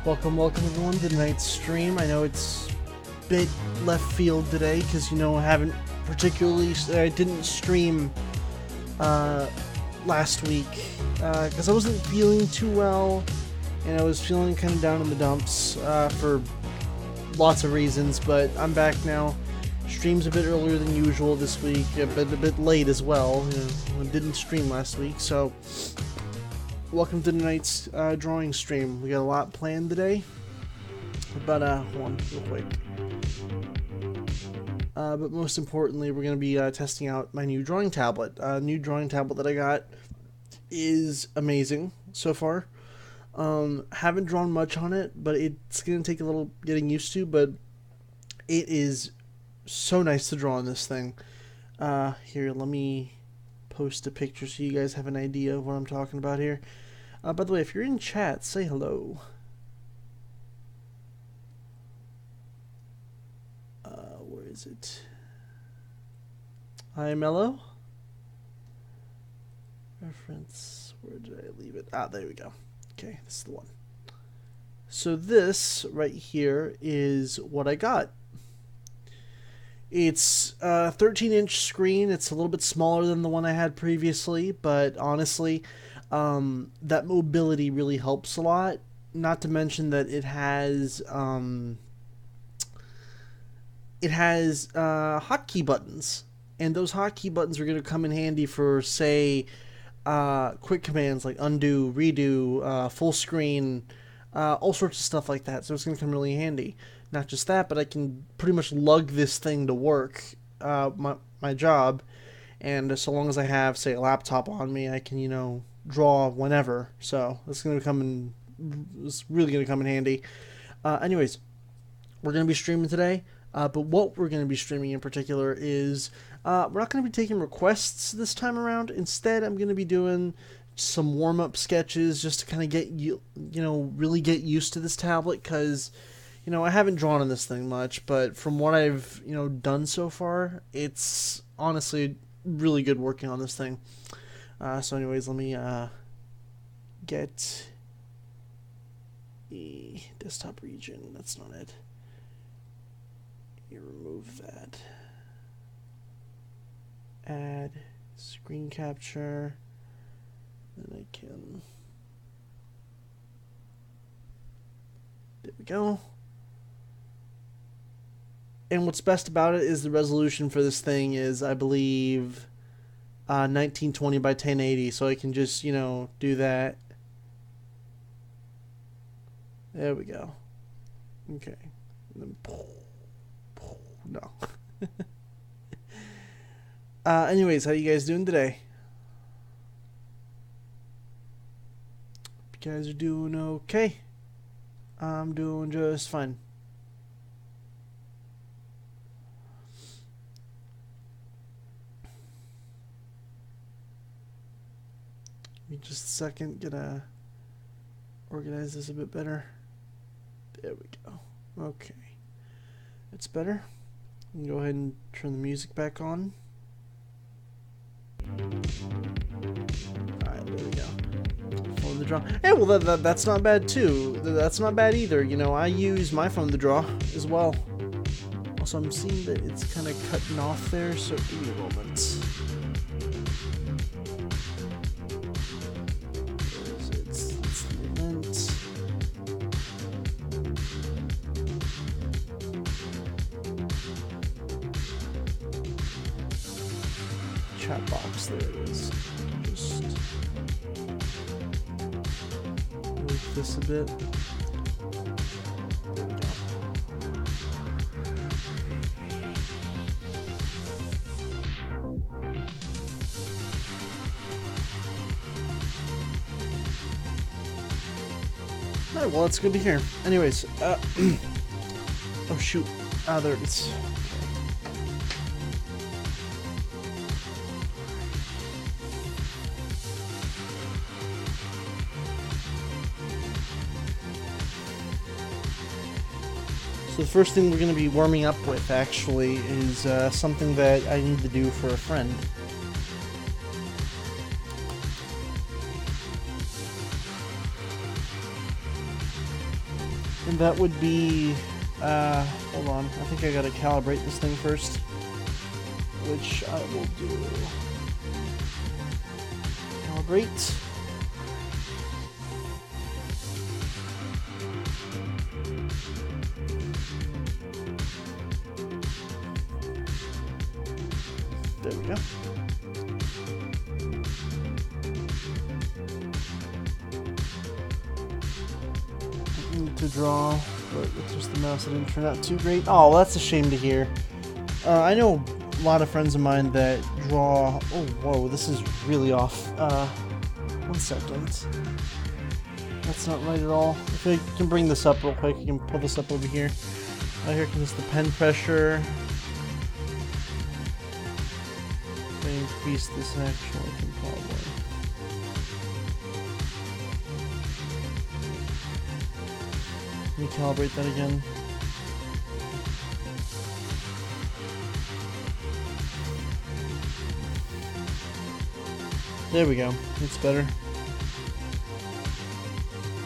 Welcome everyone to tonight's stream. I know it's a bit left field today because I haven't I didn't stream last week because I wasn't feeling too well and I was feeling kind of down in the dumps for lots of reasons, but I'm back now. Stream's a bit earlier than usual this week, but a bit late as well. I didn't stream last week, so welcome to tonight's drawing stream. We got a lot planned today, but hold on real quick. But most importantly, we're going to be testing out my new drawing tablet. New drawing tablet that I got is amazing so far. Haven't drawn much on it, but it's going to take a little getting used to, but it is so nice to draw on this thing. Here, let me post a picture so you guys have an idea of what I'm talking about here. By the way, if you're in chat, say hello. Where is it? Hi, Mello. Reference. Where did I leave it? Ah, there we go. Okay, this is the one. So this right here is what I got. It's a 13-inch screen. It's a little bit smaller than the one I had previously, but honestly, that mobility really helps a lot. Not to mention that it has hotkey buttons, and those hotkey buttons are going to come in handy for, say, quick commands like undo, redo, full screen, all sorts of stuff like that. So it's going to come really handy. Not just that, but I can pretty much lug this thing to work, my job, and so long as I have, say, a laptop on me, I can, draw whenever. So it's really going to come in handy. Anyways, we're going to be streaming today, but what we're going to be streaming in particular is we're not going to be taking requests this time around. Instead, I'm going to be doing some warm-up sketches just to kind of get really get used to this tablet, because I haven't drawn on this thing much, but from what I've, done so far, it's honestly really good working on this thing. So anyways, let me get the desktop region. That's not it. You remove that. Add screen capture. Then I can... There we go. And what's best about it is the resolution for this thing is, I believe, 1920 by 1080. So I can just, do that. There we go. Okay. And then, no. Anyways, how you guys doing today? You guys are doing okay. I'm doing just fine. Give me just a second, gonna organize this a bit better. There we go. Okay. It's better. You can go ahead and turn the music back on. Alright, there we go. Phone to draw. Hey, well, that's not bad too. That's not bad either. I use my phone to draw as well. Also, I'm seeing that it's kind of cutting off there, so give me a moment. Chat box, there it is. Just move this a bit. There we go. Alright, well, it's good to hear. Anyways, oh shoot. There it is. So the first thing we're going to be warming up with, actually, is something that I need to do for a friend. And that would be, hold on, I think I gotta calibrate this thing first, which I will do. Calibrate. There we go. To draw, but with just the mouse it didn't turn out too great. Oh, well, that's a shame to hear. I know a lot of friends of mine that draw. Oh, whoa, this is really off. 1 second. That's not right at all. If I can bring this up real quick, I can pull this up over here. Here comes the pen pressure. If I increase this action, I can probably. Let me calibrate that again. There we go. It's better.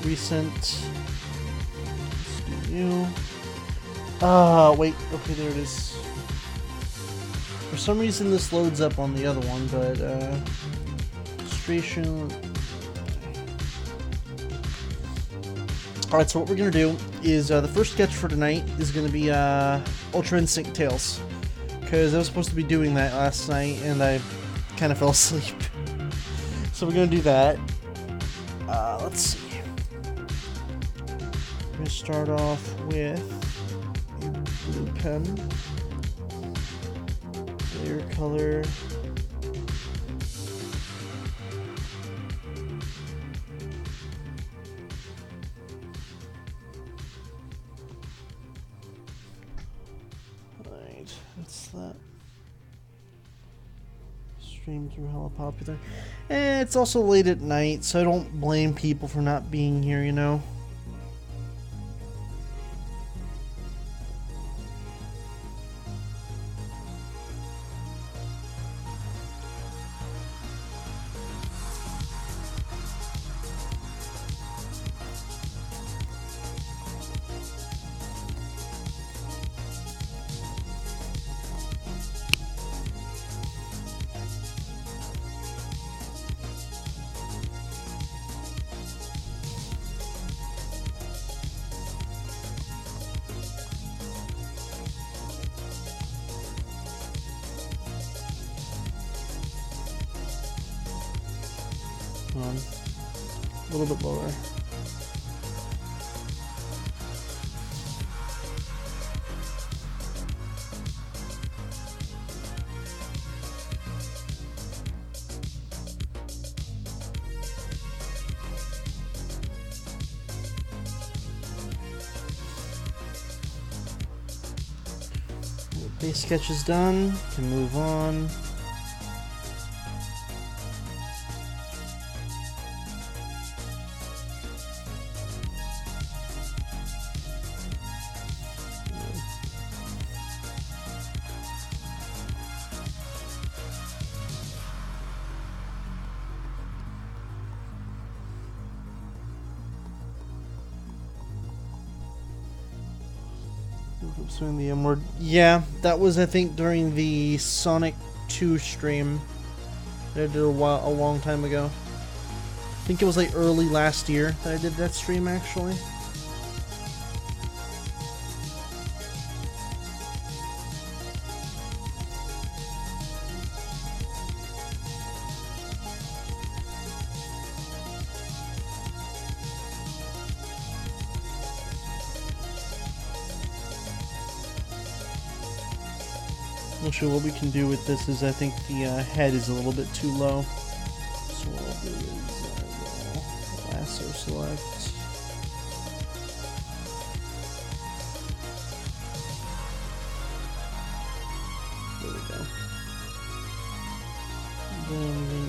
Recent. Let's do new. Wait. Okay, there it is. For some reason this loads up on the other one, but illustration. Alright, so what we're going to do is the first sketch for tonight is going to be Ultra Instinct Tails. Because I was supposed to be doing that last night and I kind of fell asleep. So we're going to do that. Let's see. I'm going to start off with a blue pen. Layer color. That's that. Stream through hella popular. And it's also late at night, so I don't blame people for not being here, you know? A little bit lower. Base sketch is done. Can move on. Swing the M word. Yeah, that was I think during the Sonic 2 stream that I did a long time ago. I think it was like early last year that I did that stream actually. Actually, what we can do with this is I think the head is a little bit too low. So what I'll do is lasso select. There we go. And then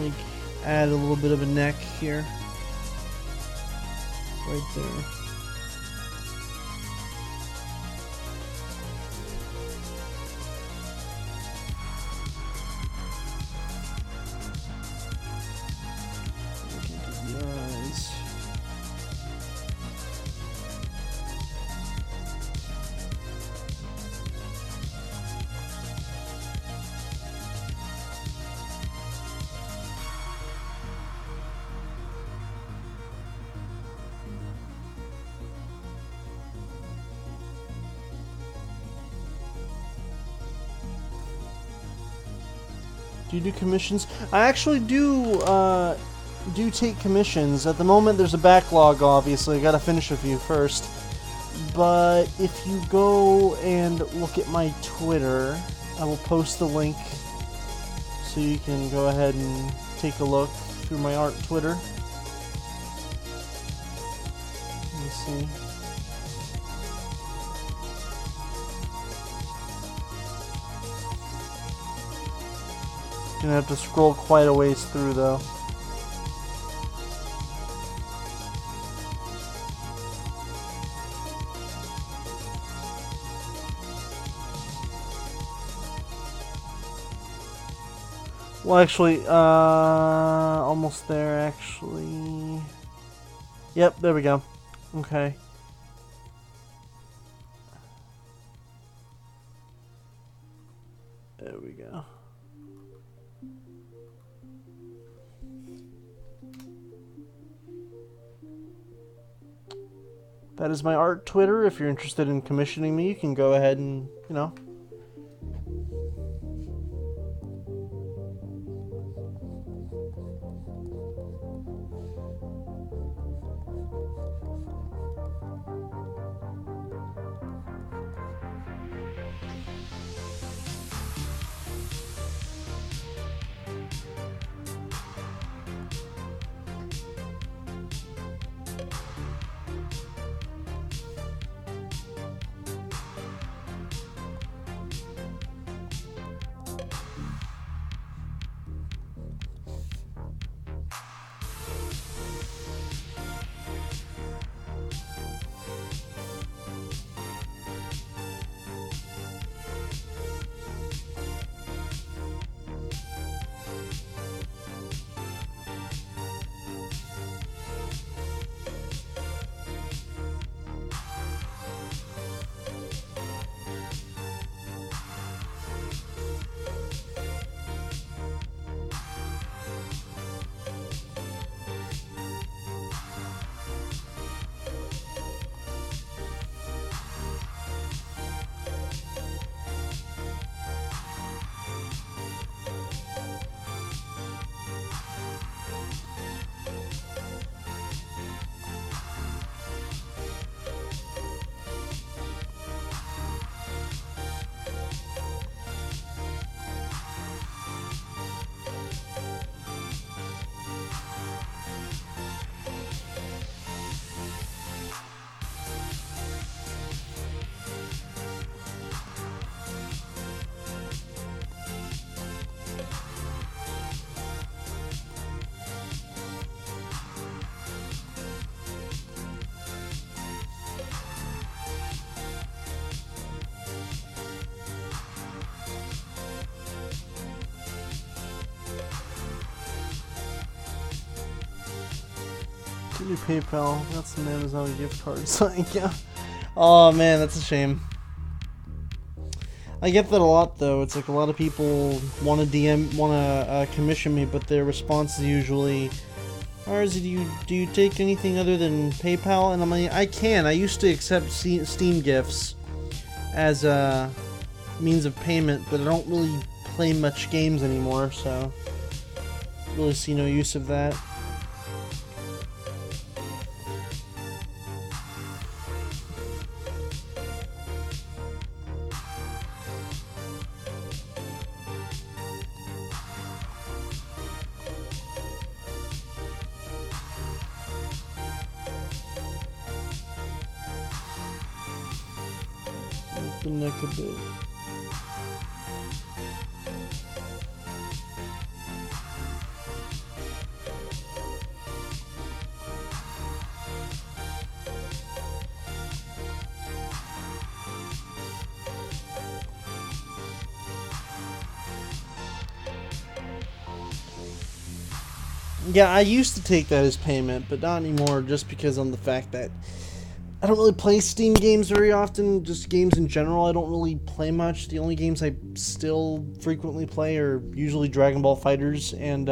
like add a little bit of a neck here. Right there. Do you do commissions? I actually do take commissions. At the moment, there's a backlog, obviously. I gotta finish a few first. But if you go and look at my Twitter, I will post the link so you can go ahead and take a look through my art Twitter. Let me see. Gonna have to scroll quite a ways through though. Well, actually, almost there, actually. Yep, there we go. Okay. There we go. That is my art Twitter. If you're interested in commissioning me, you can go ahead and, you know. New PayPal. That's some Amazon gift cards. Yeah. Oh man, that's a shame. I get that a lot though. It's like a lot of people want to commission me, but their response is usually, "Arrzee, do you take anything other than PayPal?" And I'm like, I can. I used to accept Steam gifts as a means of payment, but I don't really play much games anymore, so I really see no use of that. The neck a bit. Yeah, I used to take that as payment, but not anymore, just because on the fact that I don't really play Steam games very often, just games in general. I don't really play much. The only games I still frequently play are usually Dragon Ball Fighters and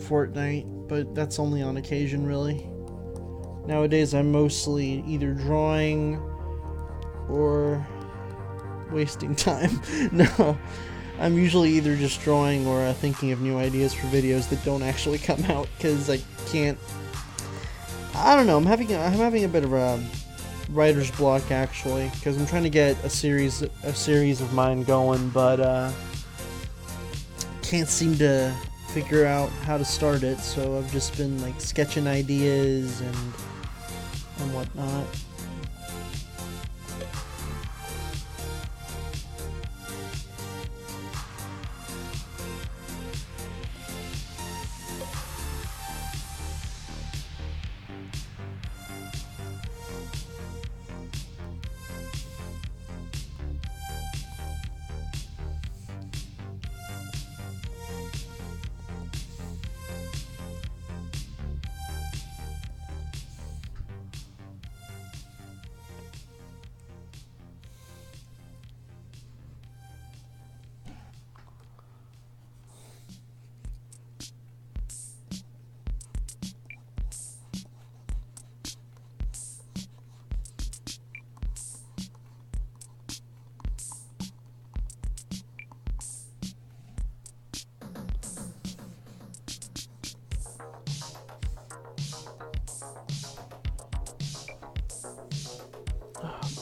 Fortnite, but that's only on occasion, really. Nowadays, I'm mostly either drawing or wasting time. No, I'm usually either just drawing or thinking of new ideas for videos that don't actually come out because I can't. I don't know. I'm having a bit of a writer's block actually because I'm trying to get a series of mine going, but can't seem to figure out how to start it. So I've just been like sketching ideas and whatnot.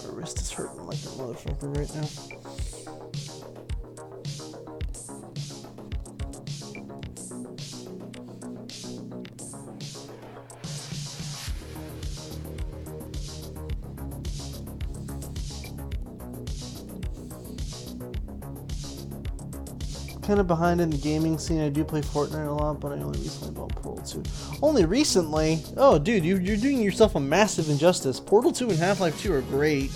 My wrist is hurting like a motherfucker right now. Kind of behind in the gaming scene. I do play Fortnite a lot, but I only recently bought Portal 2. Only recently? Oh, dude, you're doing yourself a massive injustice. Portal 2 and Half-Life 2 are great.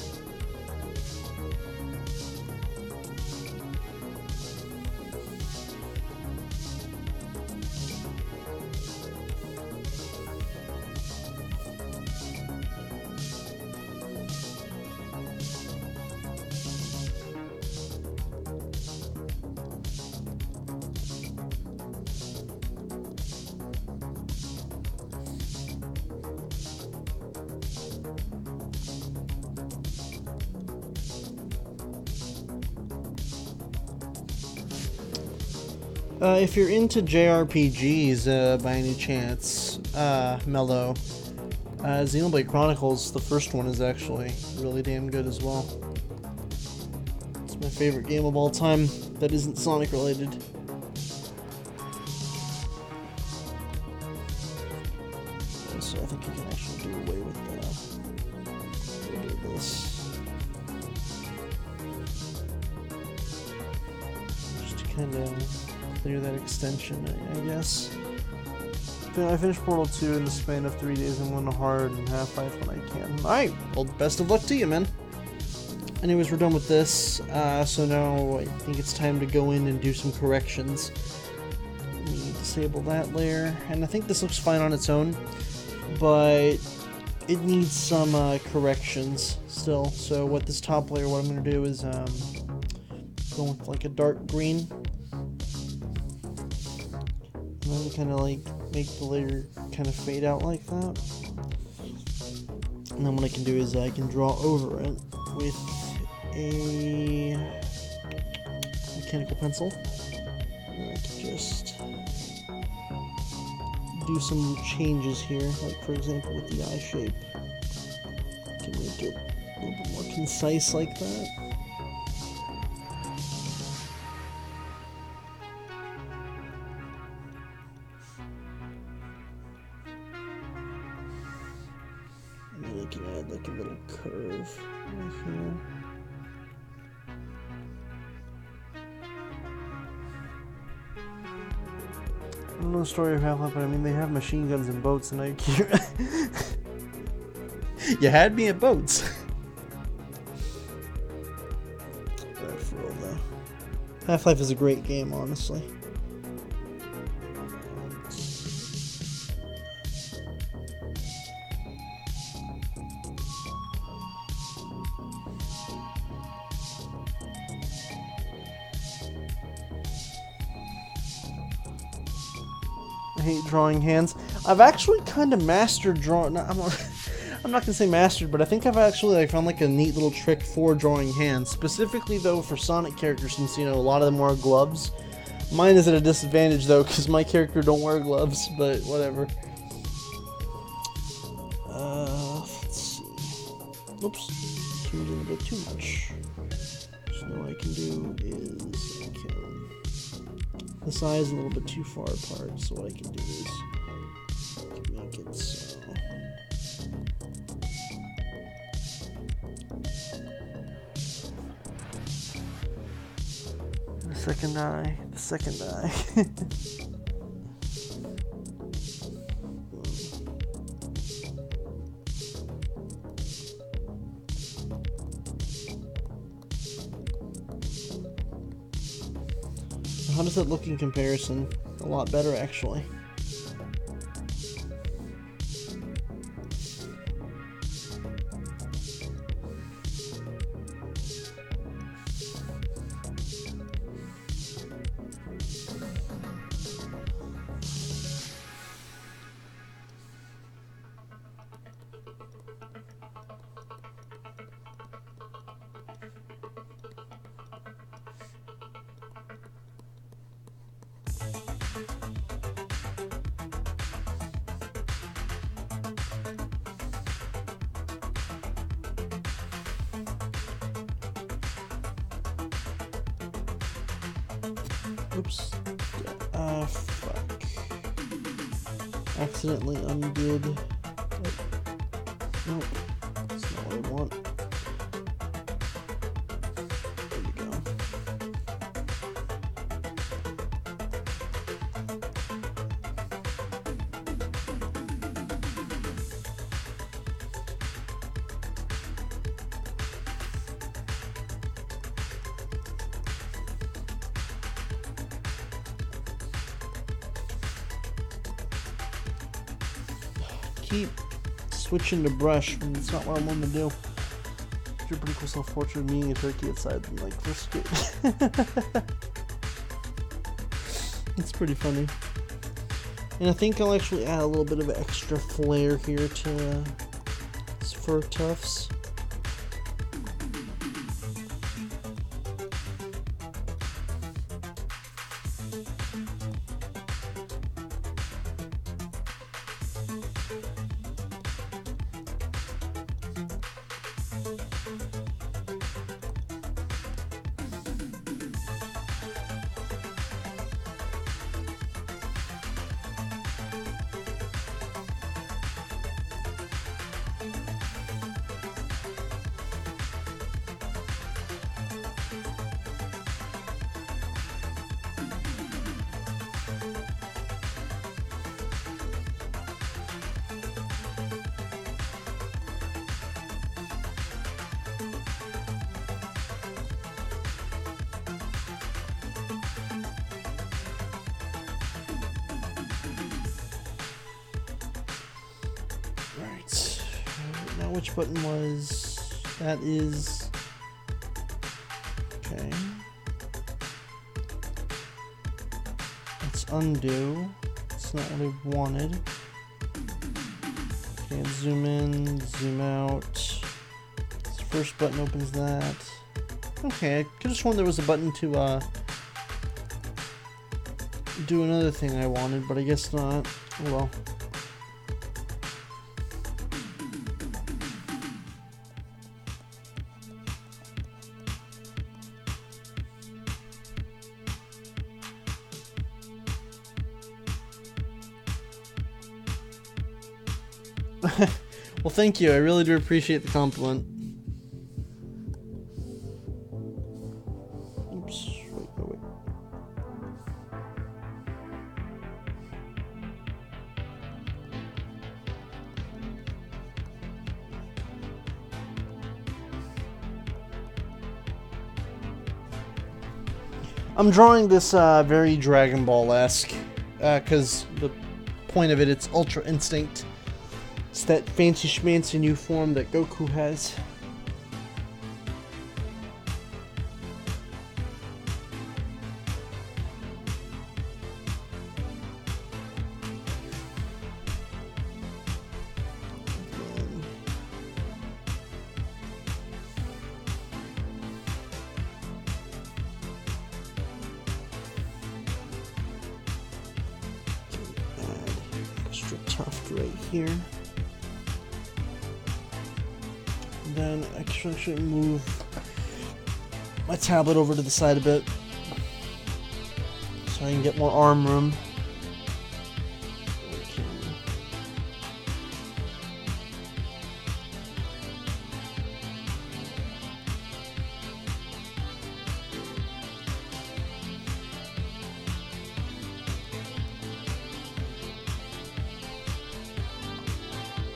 If you're into JRPGs by any chance, Mellow, Xenoblade Chronicles, the first one, is actually really damn good as well. It's my favorite game of all time that isn't Sonic related. So I think you can actually do away with this. Just to kind of clear that extension, I guess. I finished Portal 2 in the span of 3 days and won hard and Half-Life when I can. Alright, well, best of luck to you, man. Anyways, we're done with this, so now I think it's time to go in and do some corrections. Let me disable that layer, and I think this looks fine on its own, but it needs some corrections still. So what this top layer, what I'm going to do is go with like a dark green. And then kind of like make the layer kind of fade out like that. And then what I can do is I can draw over it with a mechanical pencil. And I can just do some changes here, like for example with the eye shape. I can make it a little bit more concise like that. I can add like a little curve right here. I don't know the story of Half-Life, but I mean they have machine guns and boats, and I can't. You had me at boats. But for real though, Half-Life is a great game, honestly. I hate drawing hands. I've actually kind of mastered drawing. I'm not gonna say mastered, but I think I've actually like found like a neat little trick for drawing hands. Specifically though for Sonic characters, since you know a lot of them wear gloves. Mine is at a disadvantage though, because my character don't wear gloves, but whatever. Let's see. Oops, zoomed in a bit too much. So what I can do is I can. The size is a little bit too far apart, so what I can do is I can make it so. The second eye. How does that look in comparison? A lot better, actually. Oops. Fuck. Accidentally undid. Nope. That's not what I want. There we go. Keep switching to brush when it's not what I want to do. It's a pretty cool self-portrait of me and a turkey outside and like first kid. It's pretty funny. And I think I'll actually add a little bit of extra flair here to his fur tufts. Now which button was... That is... Okay. Let's undo. It's not what I wanted. Okay, zoom in, zoom out. This first button opens that. Okay, I could have sworn there was a button to do another thing I wanted, but I guess not. Oh well. Well, thank you. I really do appreciate the compliment. Oops. Wait. I'm drawing this very Dragon Ball-esque, because the point of it, it's Ultra Instinct. It's that fancy schmancy new form that Goku has. tuft right here. And then I should actually move my tablet over to the side a bit so I can get more arm room. Okay.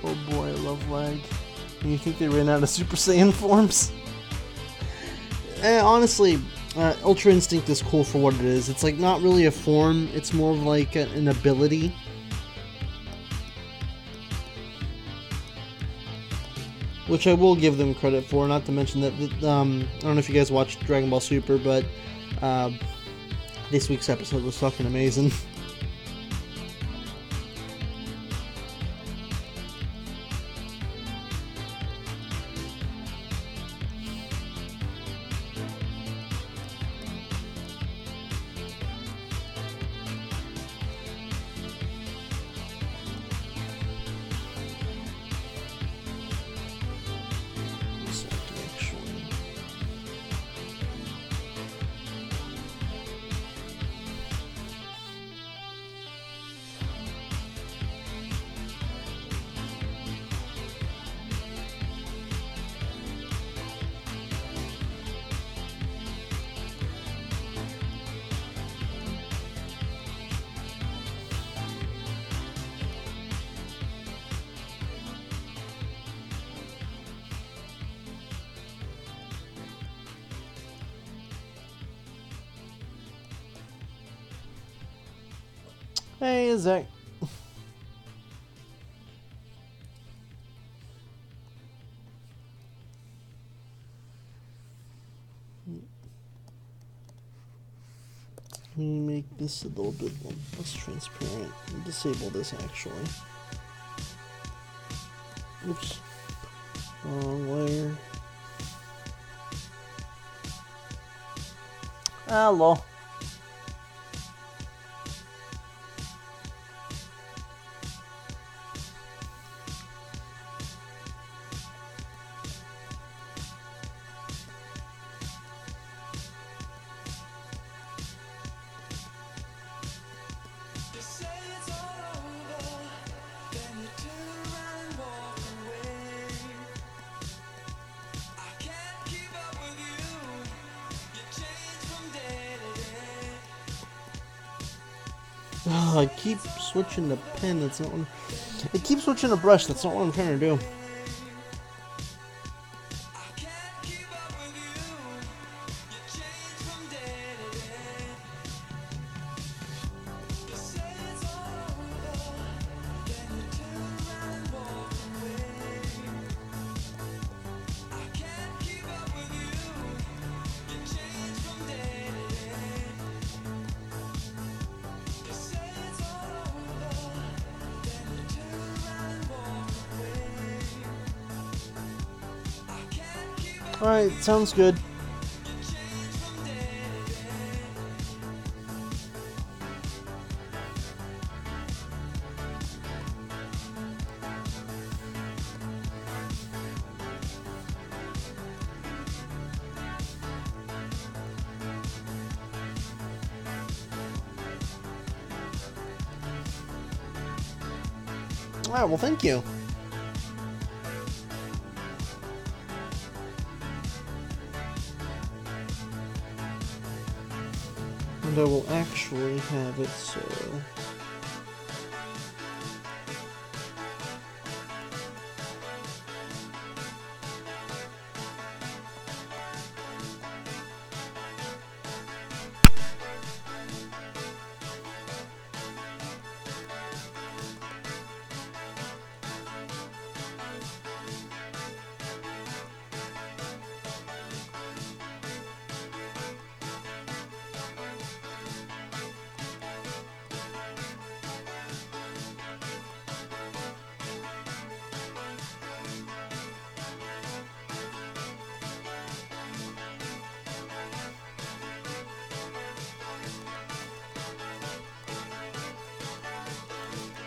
Oh boy, I love lag. And you think they ran out of Super Saiyan forms? Honestly, Ultra Instinct is cool for what it is. It's like not really a form, it's more of like an ability. Which I will give them credit for, not to mention that, I don't know if you guys watched Dragon Ball Super, but this week's episode was fucking amazing. Hey, Zach. Let me make this a little bit less transparent and disable this actually. Oops. Wrong layer. Hello. Oh, I keep switching the pen. That's not what I keep switching the brush. That's not what I'm trying to do. Alright, sounds good. Alright, well, thank you. And I will actually have it so...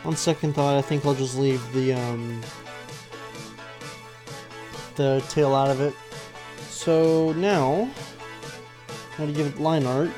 On second thought, I think I'll just leave the tail out of it. So now, how to give it line art.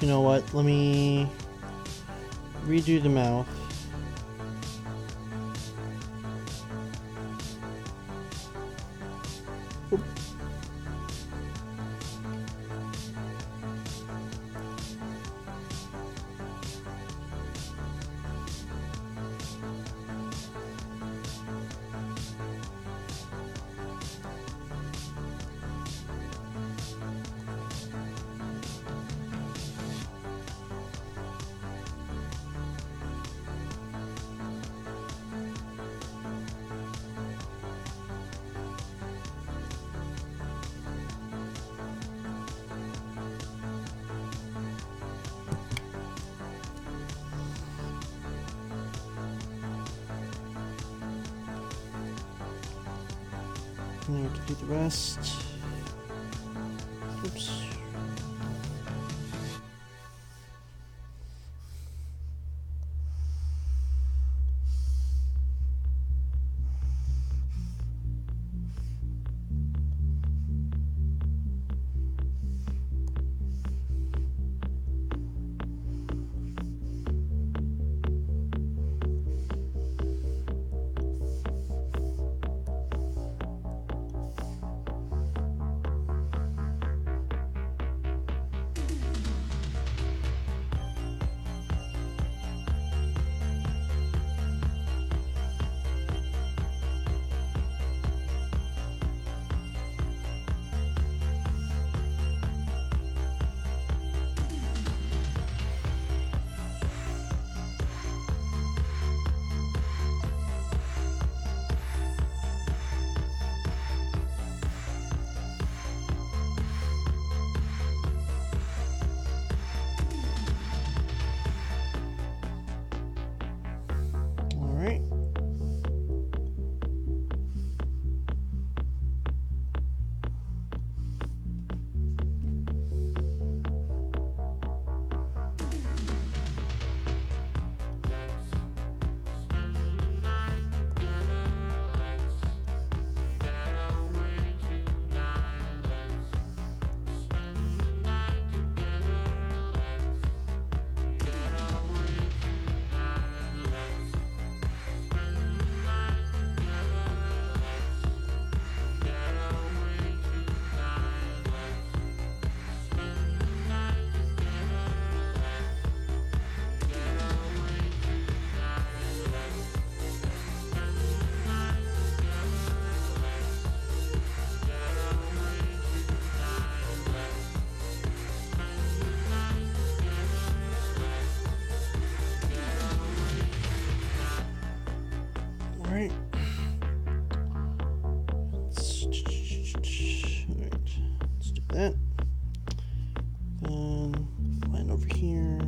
You know what? Let me redo the mouth. Oop. And we can do the rest. Oops. let's do that. Then line over here.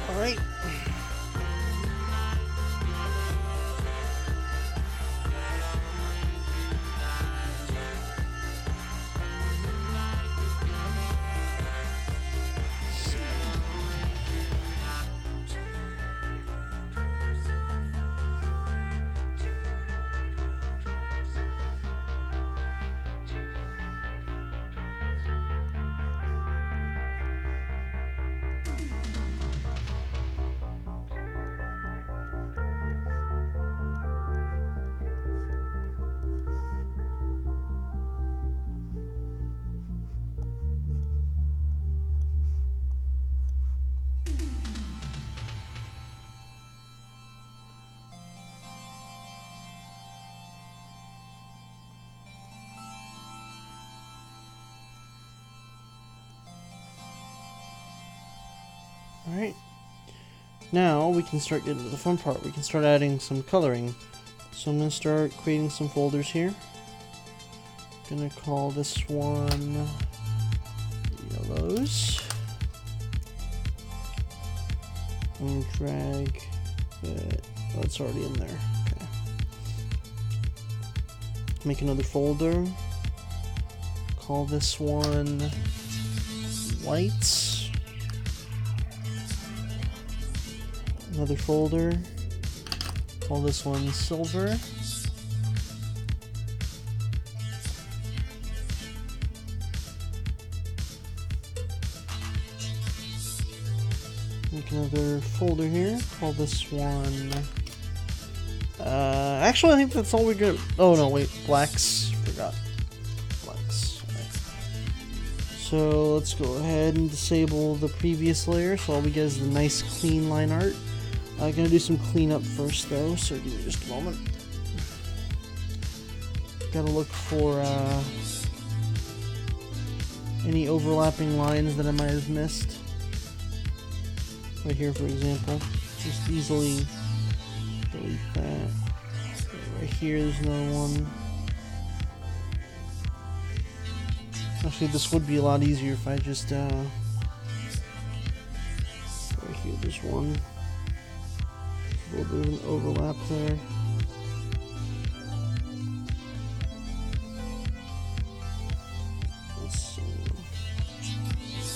Alright. Alright, now we can start getting to the fun part. We can start adding some coloring. So I'm going to start creating some folders here. I'm going to call this one yellows. And drag it. Oh, it's already in there. Okay. Make another folder. Call this one whites. Another folder. Call this one silver. Make another folder here. Call this one. Actually, I think that's all we're gonna. Oh no, wait, blacks. Forgot. Blacks. Right. So let's go ahead and disable the previous layer, so all we get is the nice clean line art. I'm gonna do some cleanup first though, so give me just a moment. Gotta look for any overlapping lines that I might have missed. Right here, for example. Just easily delete that. Right here, there's another one. Actually, this would be a lot easier if I just, right here, there's one. A little bit of an overlap there. Let's see.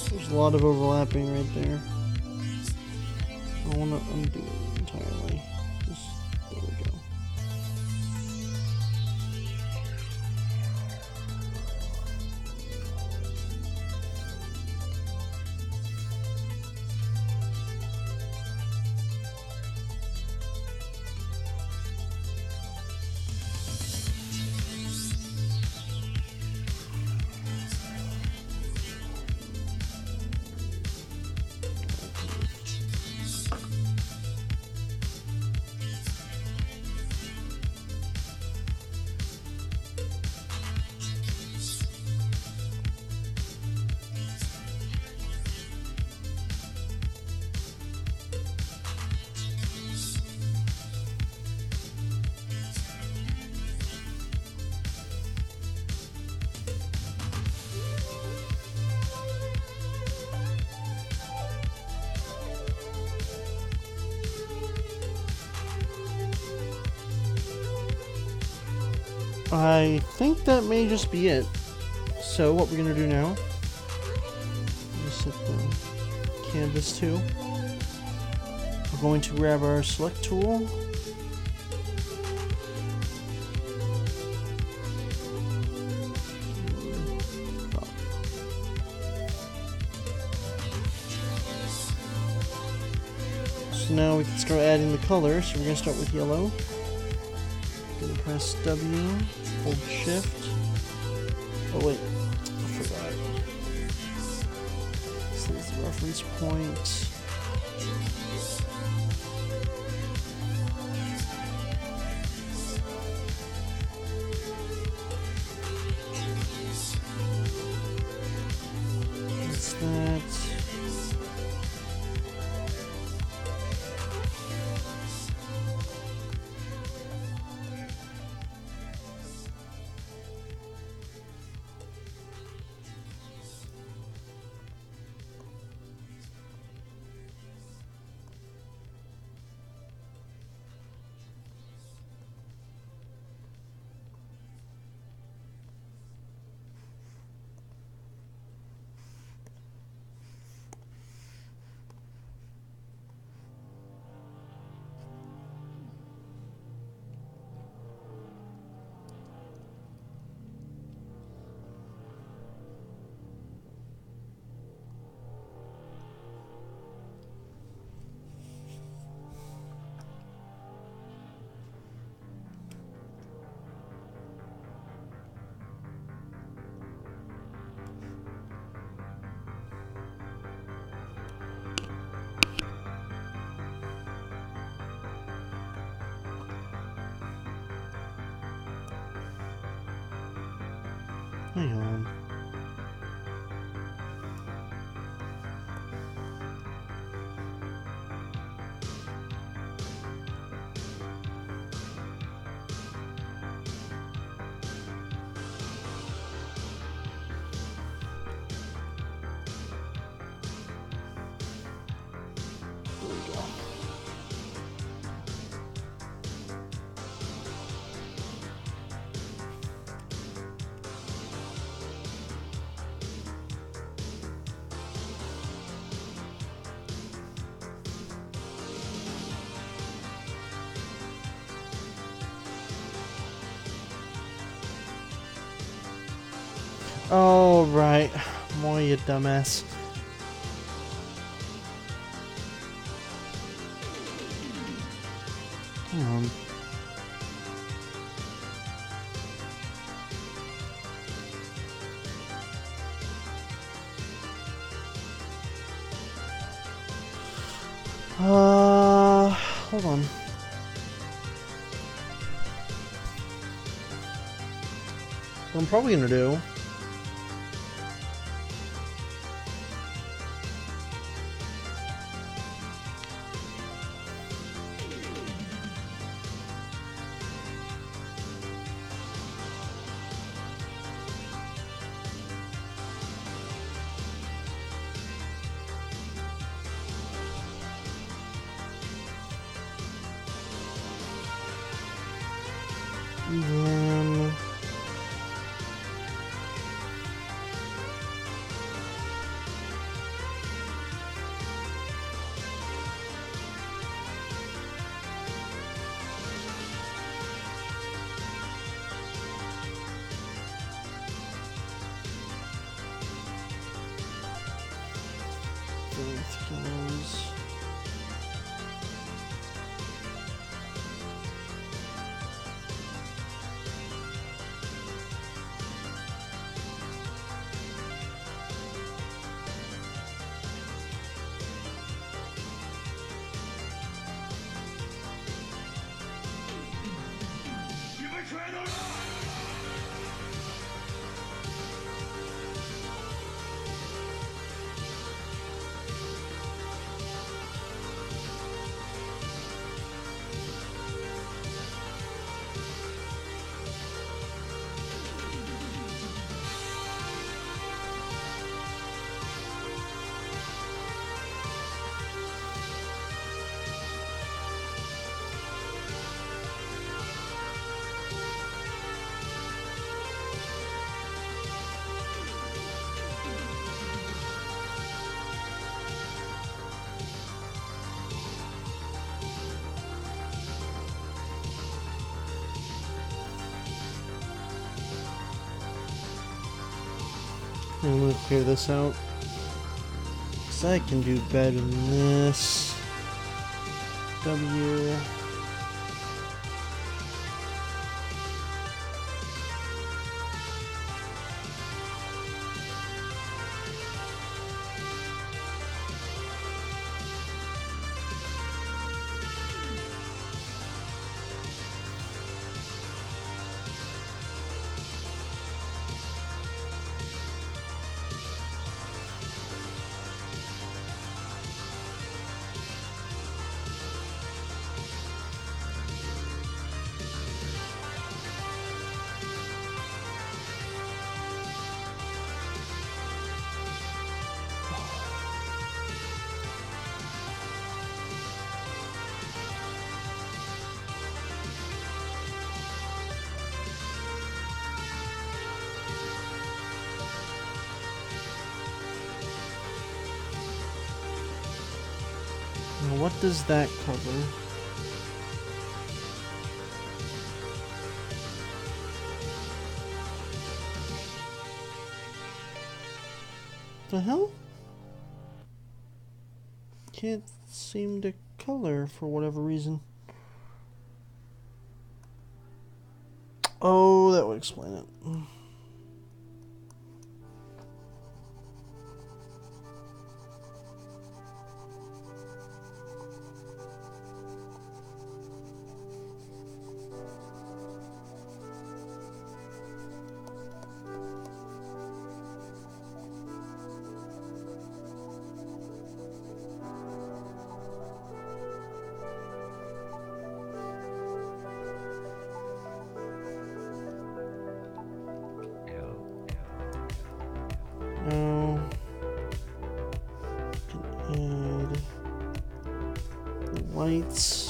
There's a lot of overlapping right there. I want to undo it entirely. Just, there we go. I think that may just be it. So what we're going to do now, just set the canvas to. We're going to grab our select tool. So now we can start adding the color. So we're going to start with yellow. Gonna press W, hold Shift. Oh wait, I forgot. This is the reference point. That's that. Hang on. There we go. Oh, right. More, you dumbass. Hang on. Hold on. What I'm probably gonna do Then both goes. I'm gonna clear this out, because I can do better than this. W. Now what does that cover? The hell? Can't seem to color for whatever reason. Oh, that would explain it. Now, can add the whites.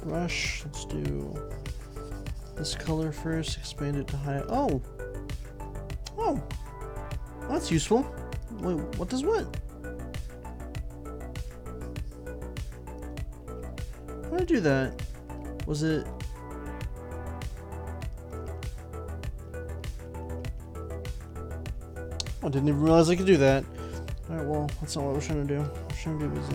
Brush, let's do this color first, expand it to high. Oh! Oh! That's useful. Wait, what does what? How did I do that? Was it... Oh, I didn't even realize I could do that. Alright, well, that's not what we're trying to do. What we're trying to do is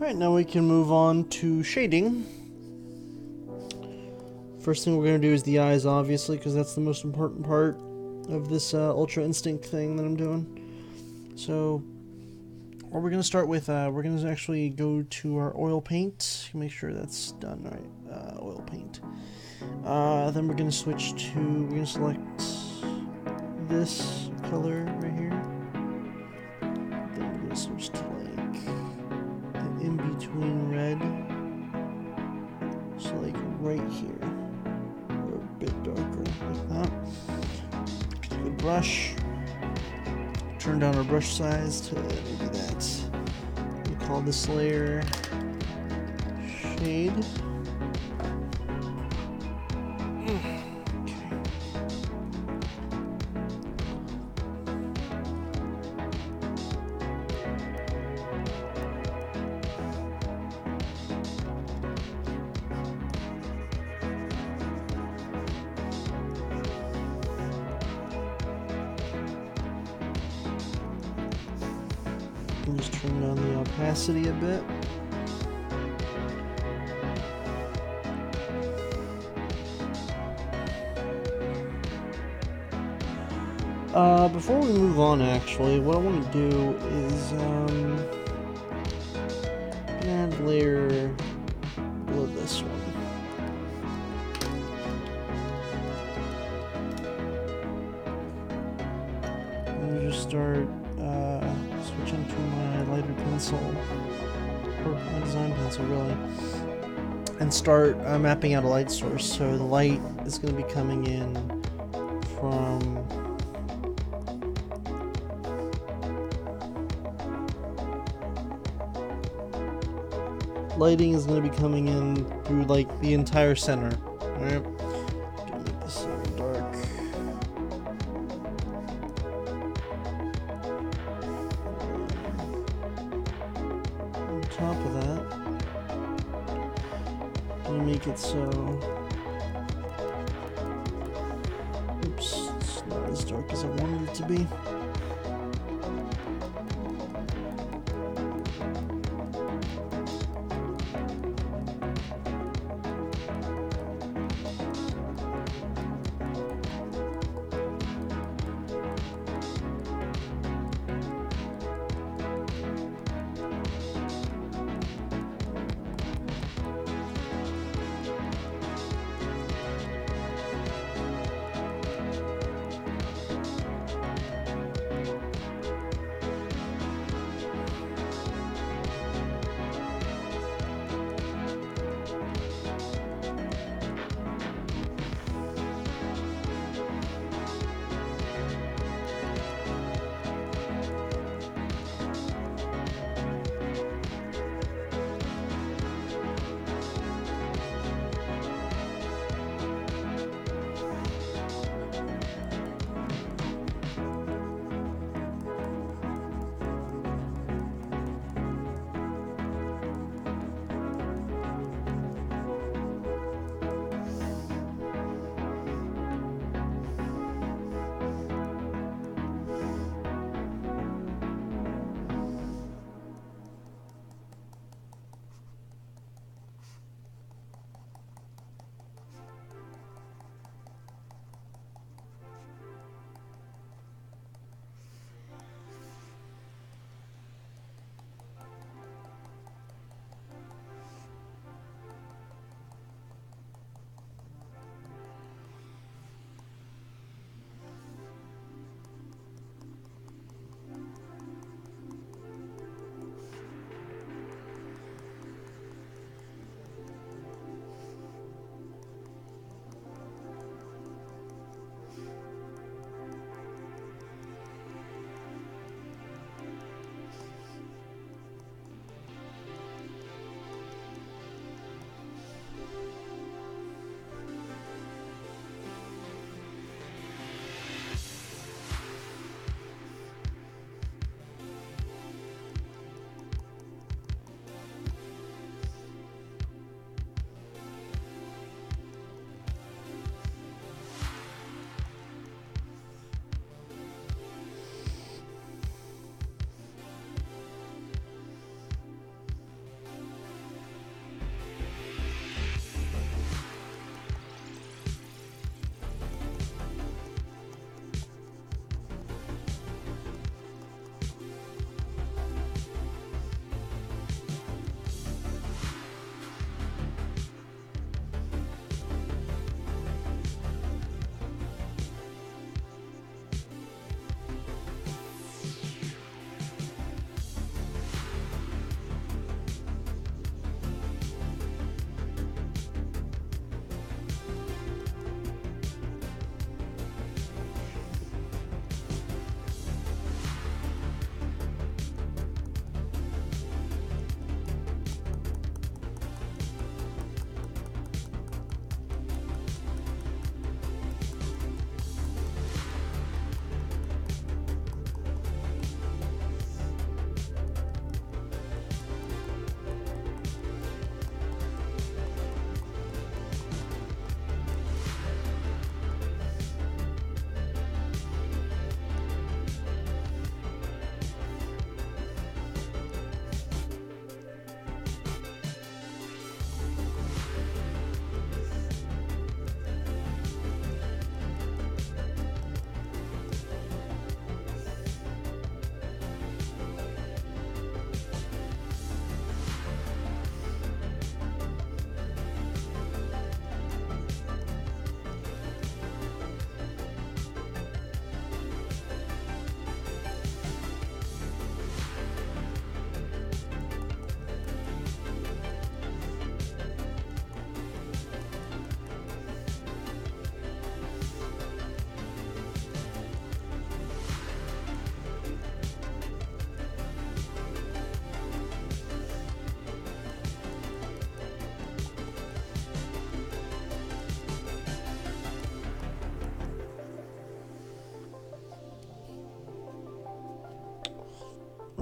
Alright, now we can move on to shading. First thing we're going to do is the eyes, obviously, because that's the most important part of this Ultra Instinct thing that I'm doing. So, what we're going to start with, we're going to actually go to our oil paint. Make sure that's done right. Oil paint. Then we're going to switch to, we're going to select this color right here. Then we're going to switch to like an in-between red. So like right here. Or a bit darker like that. Take a brush. Turn down our brush size to maybe that. We call this layer shade. And just turn down the opacity a bit. Before we move on, actually, what I want to do is add a layer below this one. And we'll just start switching to my lighter pencil, or my design pencil really, and start mapping out a light source. So the light is going to be coming in from lighting is going to be coming in through like the entire center. Alright, gonna make this a little dark. On top of that, I'm gonna make it so, oops, it's not as dark as I wanted it to be.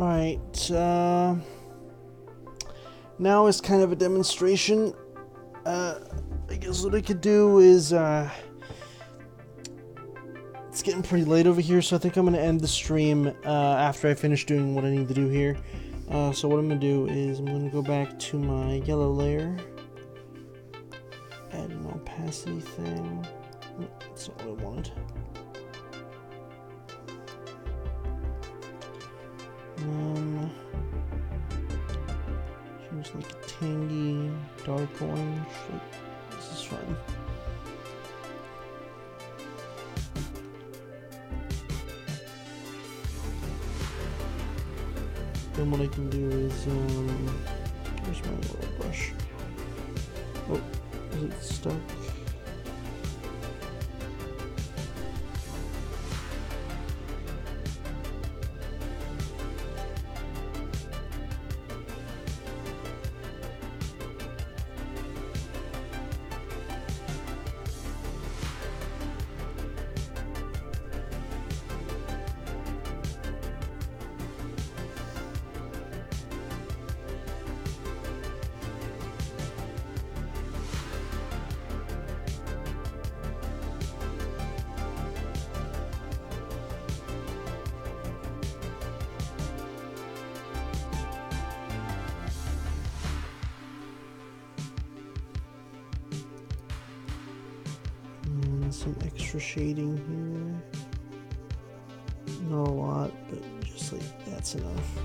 Right. Now is kind of a demonstration. I guess what I could do is, it's getting pretty late over here, so I think I'm going to end the stream after I finish doing what I need to do here. So what I'm going to do is I'm going to go back to my yellow layer, add an opacity thing. That's not what I wanted. Change like a tangy dark orange. This is fun. Then what I can do is, where's my little brush? Oh, is it stuck? Some extra shading here. Not a lot, but just like that's enough.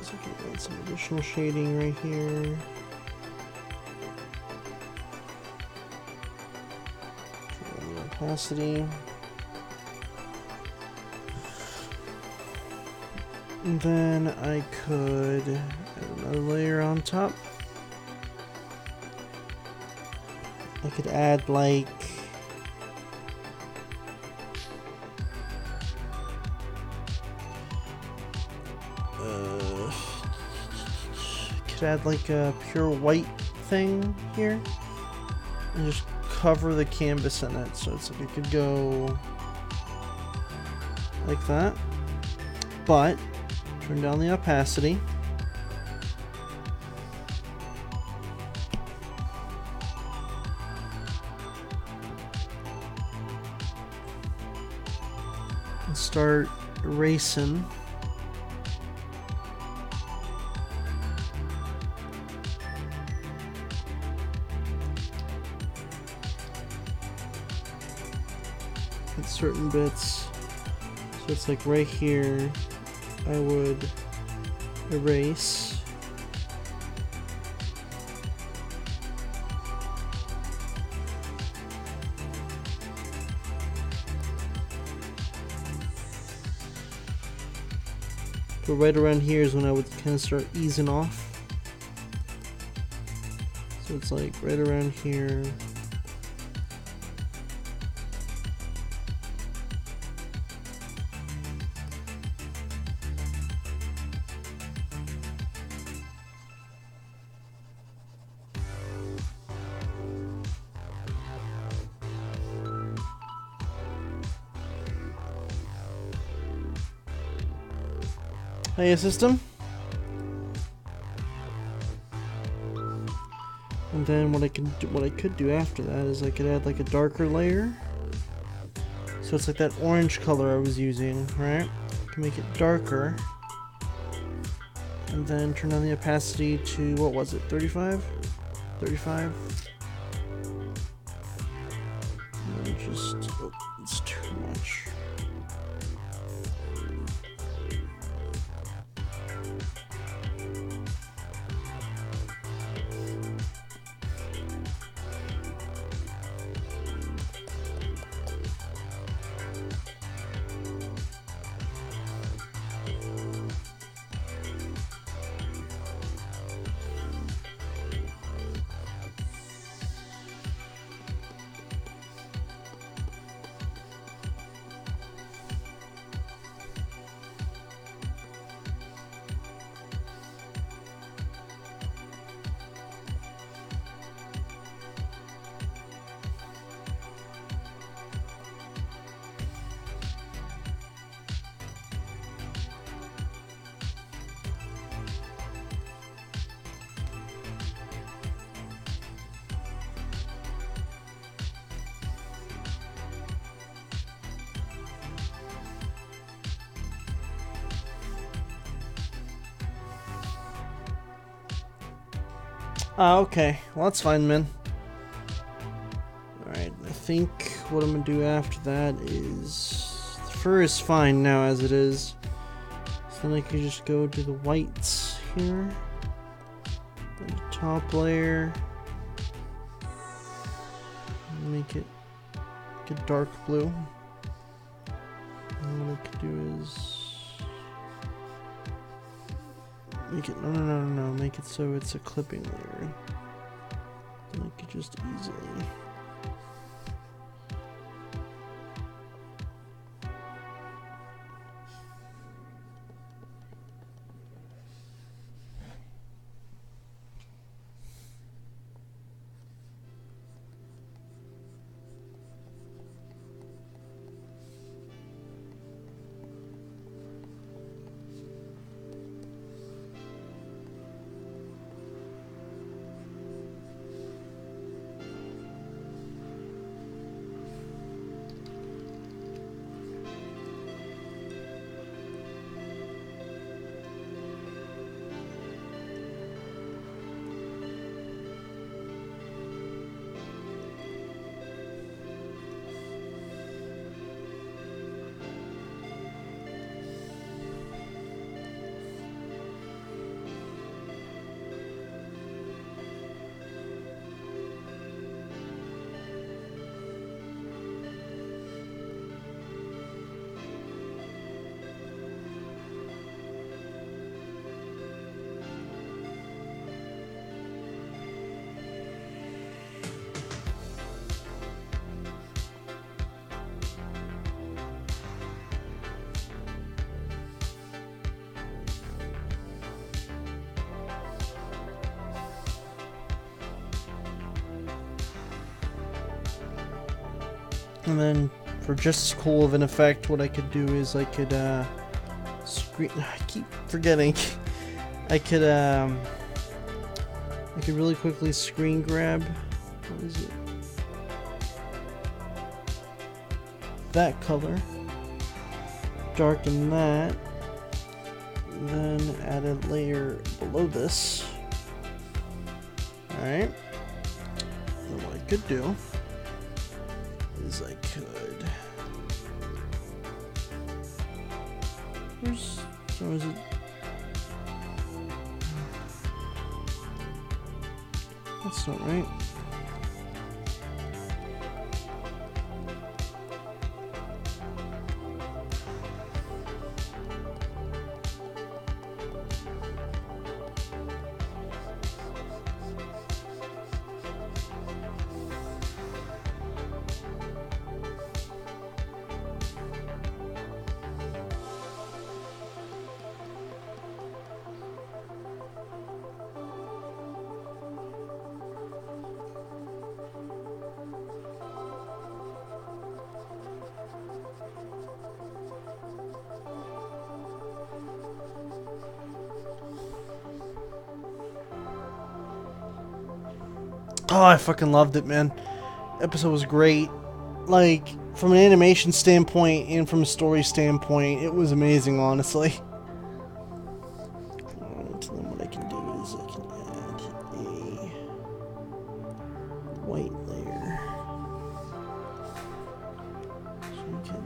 I can add some additional shading right here. Turn on the opacity. And then I could add another layer on top. I could add like add like a pure white thing here and just cover the canvas in it, so it's like it could go like that, but turn down the opacity. And start erasing. Certain bits, so it's like right here I would erase, but right around here is when I would kind of start easing off, so it's like right around here. Hiya, system. And then what I could do after that is I could add like a darker layer. So it's like that orange color I was using, right? I can make it darker. And then turn on the opacity to, what was it, 35? 35. And then just, oh, it's too much. Okay. Well, that's fine, man. Alright, I think what I'm gonna do after that is... The fur is fine now as it is. So then I can just go to the whites here. And the top layer. Make it dark blue. And what I could do is... Make it, no, make it so it's a clipping layer. Then I could just easily... And then, for just as cool of an effect, what I could do is I could, screen... I keep forgetting. I could really quickly screen grab... What is it? That color. Darken that. Then add a layer below this. Alright. And what I could do... is I could... So is it... That's not right. Oh, I fucking loved it, man. Episode was great. Like, from an animation standpoint and from a story standpoint, it was amazing, honestly. Alright, so then what I can do is I can add a white layer. So we can...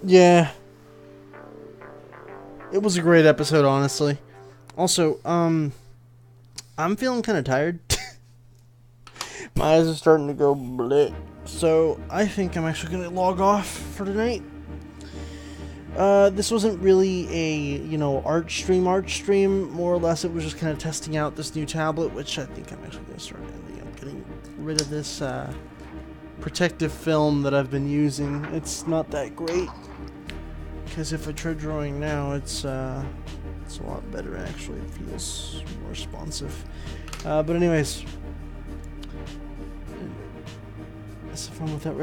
Yeah. It was a great episode, honestly. Also, I'm feeling kind of tired. My eyes are starting to go bleh. So, I think I'm actually going to log off for tonight. This wasn't really a, art stream. More or less, it was just kind of testing out this new tablet, which I think I'm actually going to start ending up getting rid of this, protective film that I've been using. It's not that great. Because if I try drawing now, it's a lot better, actually. It feels more responsive. But anyways, let's have fun with that,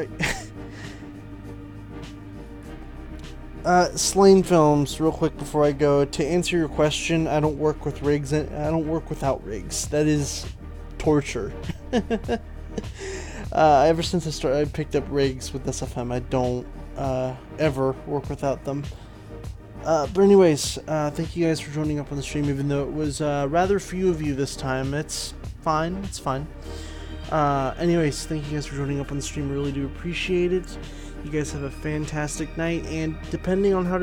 right? Slain Films, real quick before I go. To answer your question, I don't work with rigs. I don't work without rigs. That is torture. Ever since I picked up rigs with SFM, I don't ever work without them. But anyways, thank you guys for joining up on the stream, even though it was rather few of you this time. It's fine. It's fine. Anyways, thank you guys for joining up on the stream. Really do appreciate it. You guys have a fantastic night, and depending on how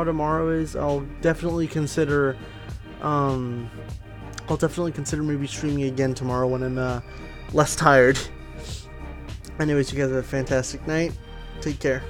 tomorrow is, I'll definitely consider maybe streaming again tomorrow when I'm less tired. Anyways, you guys have a fantastic night. Take care.